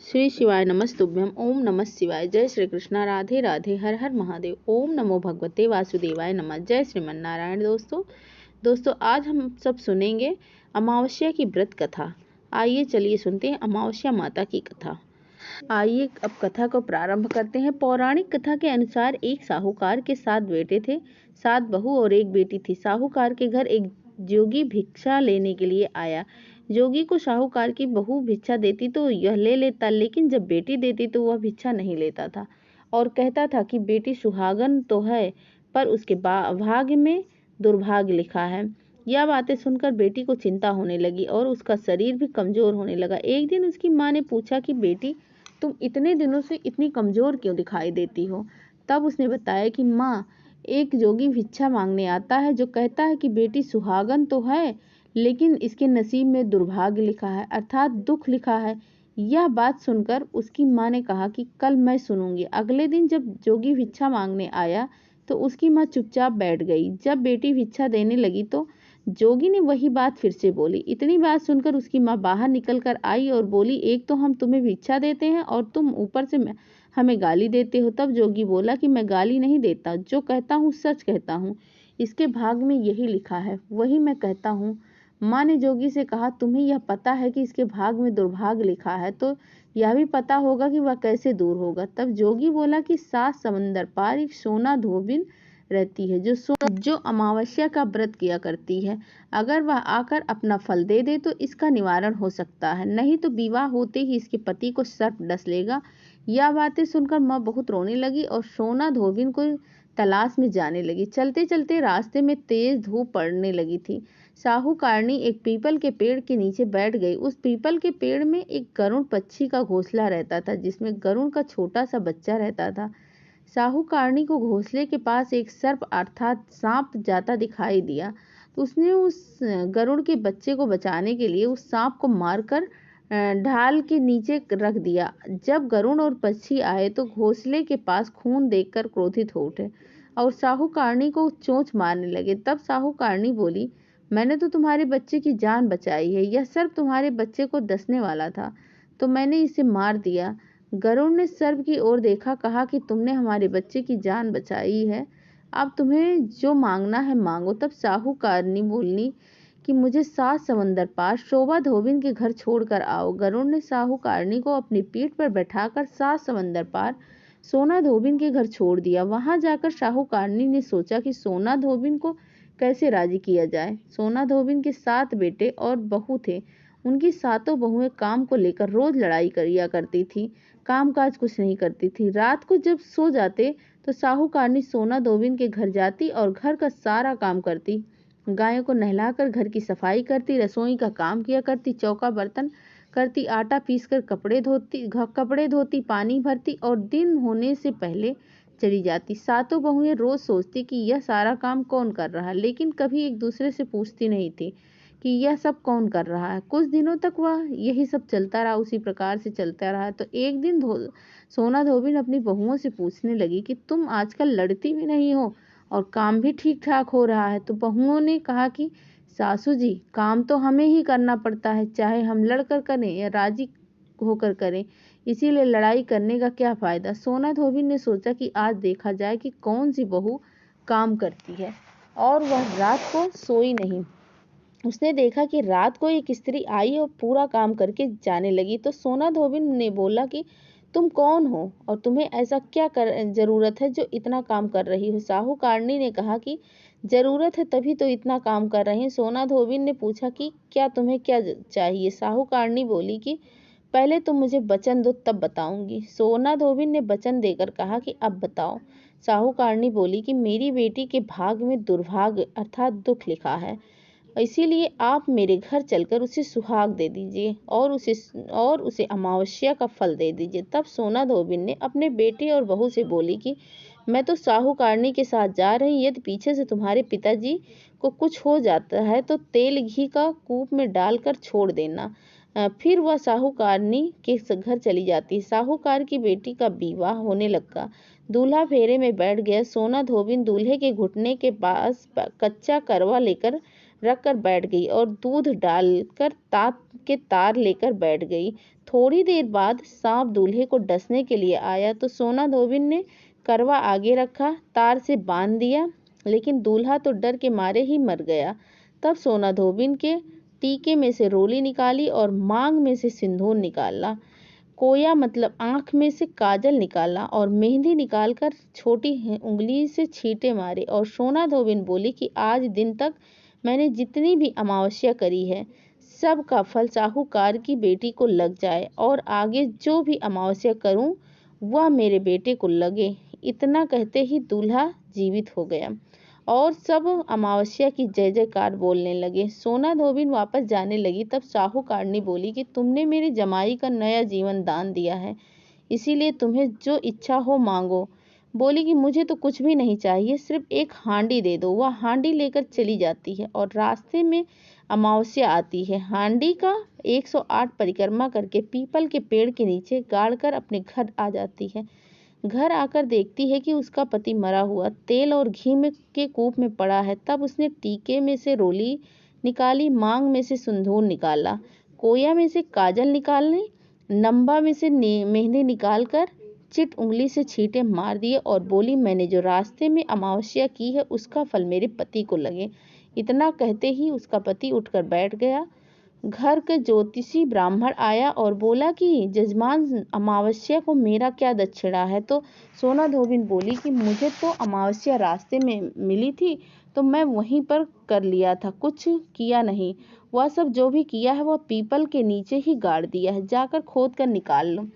श्री शिवाय नमस्तुभ्यम। ओम नमः शिवाय। जय श्री कृष्णा। राधे राधे। हर हर महादेव। ओम नमो भगवते वासुदेवाय नमः। जय श्रीमन नारायण। दोस्तों आज हम सब सुनेंगे अमावस्या की व्रत कथा। आइए चलिए सुनते हैं अमावस्या माता की कथा। आइए अब कथा को प्रारंभ करते हैं। पौराणिक कथा के अनुसार एक साहूकार के 7 बेटे थे, 7 बहू और 1 बेटी थी। साहूकार के घर एक जोगी भिक्षा लेने के लिए आया। जोगी को साहूकार की बहू भिक्षा देती तो यह ले लेता, लेकिन जब बेटी देती तो वह भिक्षा नहीं लेता था और कहता था कि बेटी सुहागन तो है, पर उसके भाग्य में दुर्भाग्य लिखा है। यह बातें सुनकर बेटी को चिंता होने लगी और उसका शरीर भी कमजोर होने लगा। एक दिन उसकी माँ ने पूछा कि बेटी, तुम इतने दिनों से इतनी कमजोर क्यों दिखाई देती हो? तब उसने बताया कि माँ, एक जोगी भिक्षा मांगने आता है जो कहता है कि बेटी सुहागन तो है, लेकिन इसके नसीब में दुर्भाग्य लिखा है, अर्थात दुख लिखा है। यह बात सुनकर उसकी माँ ने कहा कि कल मैं सुनूंगी। अगले दिन जब जोगी भिक्षा मांगने आया तो उसकी माँ चुपचाप बैठ गई। जब बेटी भिक्षा देने लगी तो जोगी ने वही बात फिर से बोली। इतनी बात सुनकर उसकी माँ बाहर निकल कर आई और बोली, एक तो हम तुम्हें भिक्षा देते हैं और तुम ऊपर से हमें गाली देते हो। तब जोगी बोला कि मैं गाली नहीं देता, जो कहता हूँ सच कहता हूँ, इसके भाग में यही लिखा है वही मैं कहता हूँ। माँ ने जोगी से कहा, तुम्हें यह पता है कि इसके भाग में दुर्भाग्य लिखा है, तो यह भी पता होगा कि वह कैसे दूर होगा। तब जोगी बोला कि 7 समंदर पार एक सोना धोबिन रहती है जो अमावस्या का व्रत किया करती है। अगर वह आकर अपना फल दे दे तो इसका निवारण हो सकता है, नहीं तो विवाह होते ही इसके पति को सर्प डस लेगा। यह बातें सुनकर माँ बहुत रोने लगी और सोना धोबिन को तलाश में जाने लगी। चलते चलते रास्ते में तेज धूप पड़ने लगी थी। साहूकारनी एक पीपल के पेड़ के नीचे बैठ गई। उस पीपल के पेड़ में एक गरुड़ पक्षी का घोंसला रहता था, जिसमें गरुड़ का छोटा सा बच्चा रहता था। साहूकारनी को घोंसले के पास एक सर्प अर्थात सांप जाता दिखाई दिया, तो उसने उस गरुड़ के बच्चे को बचाने के लिए उस सांप को मारकर ढाल के नीचे रख दिया। जब गरुड़ और पक्षी आए तो घोंसले के पास खून देखकर क्रोधित हो उठे और साहूकारनी को चोंच मारने लगे। तब साहूकारनी बोली, मैंने तो तुम्हारे बच्चे की जान बचाई है, यह सर्प तुम्हारे बच्चे को डसने वाला था तो मैंने इसे मार दिया। गरुड़ ने सर्प की ओर देखा, कहा कि तुमने हमारे बच्चे की जान बचाई है, अब तुम्हें जो मांगना है मांगो। तब साहूकारनी बोली कि मुझे 7 समंदर पार शोभा धोबिन के घर छोड़कर आओ। गरुड़ ने साहूकारनी को अपनी पीठ पर बैठाकर 7 समंदर पार सोना धोबिन के घर छोड़ दिया। वहां जाकर साहूकारनी ने सोचा कि सोना धोबिन को कैसे राजी किया जाए। सोना धोबिन के 7 बेटे और बहू थे। उनकी 7 बहुएं काम को लेकर रोज लड़ाई किया करती थी, काम काज कुछ नहीं करती थी। रात को जब सो जाते तो साहूकारनी सोना धोबिन के घर जाती और घर का सारा काम करती। गायों को नहलाकर घर की सफाई करती, रसोई का काम किया करती, चौका बर्तन करती, आटा पीसकर कपड़े धोती, पानी भरती और दिन होने से पहले चली जाती। 7 बहुएं रोज सोचती कि यह सारा काम कौन कर रहा है, लेकिन कभी एक दूसरे से पूछती नहीं थी कि यह सब कौन कर रहा है। कुछ दिनों तक वह यही सब चलता रहा, उसी प्रकार से चलता रहा। तो एक दिन सोना धोबिन अपनी बहुओं से पूछने लगी कि तुम आजकल लड़ती भी नहीं हो और काम भी ठीक ठाक हो रहा है। तो बहुओं ने कहा कि सासू जी, काम तो हमें ही करना पड़ता है, चाहे हम लड़कर करें या राजी होकर करें, इसीलिए लड़ाई करने का क्या फायदा। सोना धोबिन ने सोचा कि आज देखा जाए कि कौन सी बहू काम करती है, और वह रात को सोई नहीं। उसने देखा कि रात को एक स्त्री आई और पूरा काम करके जाने लगी। तो सोना धोबिन ने बोला कि तुम कौन हो और तुम्हें ऐसा क्या जरूरत है जो इतना काम कर रही हो। साहूकारनी ने कहा कि जरूरत है तभी तो इतना काम कर रहे हैं। सोना धोबिन ने पूछा कि क्या तुम्हें क्या चाहिए। साहूकारनी बोली कि पहले तुम मुझे वचन दो तब बताऊंगी। सोना धोबिन ने वचन देकर कहा कि अब बताओ। साहूकारनी बोली कि मेरी बेटी के भाग में दुर्भाग्य अर्थात दुख लिखा है, इसीलिए आप मेरे घर चलकर उसे सुहाग दे दीजिए और उसे अमावस्या का फल दे दीजिए। तब सोना धोबिन ने अपने बेटे और बहू से बोली कि मैं तो साहूकारनी के साथ जा रही, यदि पीछे से तुम्हारे पिताजी को कुछ हो जाता है तो तेल घी का कूप में डालकर छोड़ देना। फिर वह साहूकारनी के घर चली जाती। साहूकार की बेटी का विवाह होने लगा। दूल्हा फेरे में बैठ गया। सोना धोबिन दूल्हे के घुटने के पास कच्चा करवा लेकर रख कर बैठ गई और दूध डालकर तात के तार लेकर बैठ गई। थोड़ी देर बाद सांप दूल्हे को डसने के लिए आया तो सोना धोबिन ने करवा आगे रखा, तार से बांध दिया, लेकिन दूल्हा तो डर के मारे ही मर गया। तब सोना धोबिन के टीके में से रोली निकाली और मांग में से सिंदूर निकाला, कोया मतलब आंख में से काजल निकाला और मेहंदी निकालकर छोटी उंगली से छींटे मारे। और सोना धोबिन बोली कि आज दिन तक मैंने जितनी भी अमावस्या करी है, सब का फल साहूकार की बेटी को लग जाए और आगे जो भी अमावस्या करूं वह मेरे बेटे को लगे। इतना कहते ही दूल्हा जीवित हो गया और सब अमावस्या की जय जयकार बोलने लगे। सोना धोबिन वापस जाने लगी तब साहूकारनी बोली कि तुमने मेरे जमाई का नया जीवन दान दिया है, इसीलिए तुम्हें जो इच्छा हो मांगो। बोली कि मुझे तो कुछ भी नहीं चाहिए, सिर्फ एक हांडी दे दो। वह हांडी लेकर चली जाती है और रास्ते में अमावस्या आती है। हांडी का 108 परिक्रमा करके पीपल के पेड़ के नीचे गाड़कर अपने घर आ जाती है। घर आकर देखती है कि उसका पति मरा हुआ तेल और घी में के कूप में पड़ा है। तब उसने टीके में से रोली निकाली, मांग में से सिंदूर निकाला, कोया में से काजल निकालने, नंबा में से मेहंदी निकालकर चिट उंगली से छींटे मार दिए और बोली मैंने जो रास्ते में अमावस्या की है उसका फल मेरे पति को लगे। इतना कहते ही उसका पति उठकर बैठ गया। घर के ज्योतिषी ब्राह्मण आया और बोला कि जजमान अमावस्या को मेरा क्या दक्षिणा है। तो सोना धोबिन बोली कि मुझे तो अमावस्या रास्ते में मिली थी तो मैं वहीं पर कर लिया था, कुछ किया नहीं। वह सब जो भी किया है वह पीपल के नीचे ही गाड़ दिया है, जाकर खोद कर निकाल लो।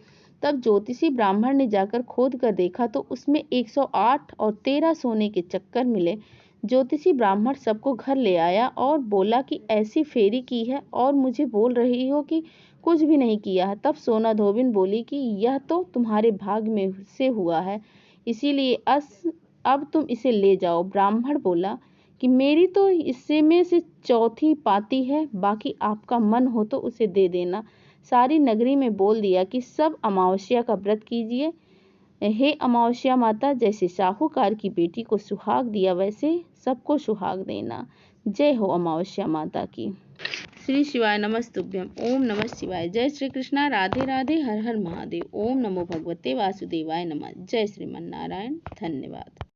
तब ज्योतिषी ब्राह्मण ने जाकर खोद कर देखा तो उसमें 108 और 13 सोने के चक्कर मिले। ज्योतिषी ब्राह्मण सबको घर ले आया और बोला कि ऐसी फेरी की है और मुझे बोल रही हो कि कुछ भी नहीं किया है। तब सोना धोबिन बोली कि यह तो तुम्हारे भाग में से हुआ है, इसीलिए अब तुम इसे ले जाओ। ब्राह्मण बोला कि मेरी तो इससे में से चौथी पाती है, बाकी आपका मन हो तो उसे दे देना। सारी नगरी में बोल दिया कि सब अमावस्या का व्रत कीजिए। हे अमावस्या माता, जैसे साहूकार की बेटी को सुहाग दिया वैसे सबको सुहाग देना। जय हो अमावस्या माता की। श्री शिवाय नमस्तुभ्यम। ओम नमः शिवाय। जय श्री कृष्णा। राधे राधे। हर हर महादेव। ओम नमो भगवते वासुदेवाय नमः। जय श्रीमन नारायण। धन्यवाद।